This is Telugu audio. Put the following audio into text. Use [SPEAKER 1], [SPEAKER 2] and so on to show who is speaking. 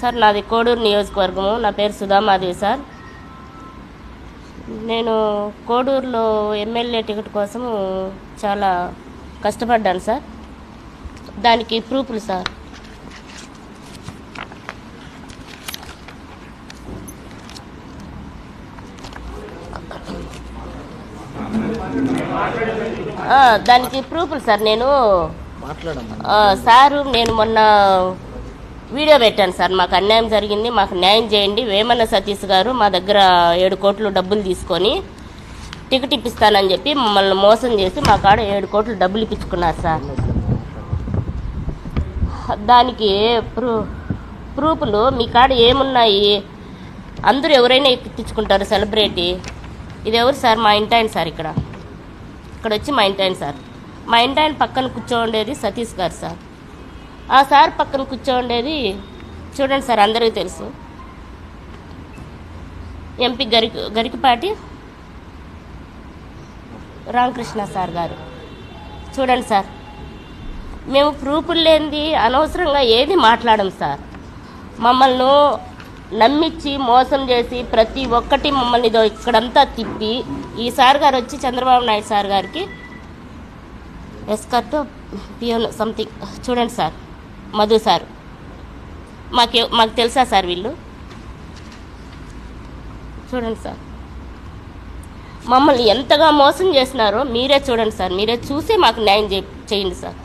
[SPEAKER 1] సార్ నాది కోడూరు నియోజకవర్గము. నా పేరు సుధామాదేవి సార్. నేను కోడూరులో ఎమ్మెల్యే టికెట్ కోసం చాలా కష్టపడ్డాను సార్. దానికి ప్రూఫ్లు సార్. దానికి ప్రూఫ్లు సార్. నేను సారు నేను మొన్న వీడియో పెట్టాను సార్. మాకు అన్యాయం జరిగింది, మాకు న్యాయం చేయండి. వేమన్న సతీష్ గారు మా దగ్గర 7 కోట్లు డబ్బులు తీసుకొని టికెట్ ఇప్పిస్తానని చెప్పి మమ్మల్ని మోసం చేసి మా కాడ 7 కోట్లు డబ్బులు ఇప్పించుకున్నారు సార్. దానికి ప్రూఫ్లు మీ కాడ ఏమున్నాయి? అందరూ ఎవరైనా ఎక్కించుకుంటారు సెలబ్రిటీ. ఇది ఎవరు సార్? మా ఇంటాయన సార్. ఇక్కడ వచ్చి మా ఇంటాయన సార్. మా ఇంటాయన పక్కన కూర్చోండేది సతీష్ గారు సార్. ఆ సార్ పక్కన కూర్చోండేది చూడండి సార్, అందరికీ తెలుసు, ఎంపీ గరికపాటి రామకృష్ణ సార్ గారు. చూడండి సార్, మేము ప్రూఫ్లు లేనిది అనవసరంగా ఏది మాట్లాడం సార్. మమ్మల్ని నమ్మించి మోసం చేసి ప్రతి ఒక్కటి మమ్మల్ని ఇక్కడంతా తిప్పి ఈ సార్ గారు వచ్చి చంద్రబాబు నాయుడు సార్ గారికి ఎస్కర్ట్ పియోన్ సంథింగ్. చూడండి సార్, మధు సార్. మాకు తెలుసా సార్ వీళ్ళు? చూడండి సార్, మమ్మల్ని ఎంతగా మోసం చేసినారో మీరే చూడండి సార్. మీరే చూసి మాకు న్యాయం చేయండి సార్.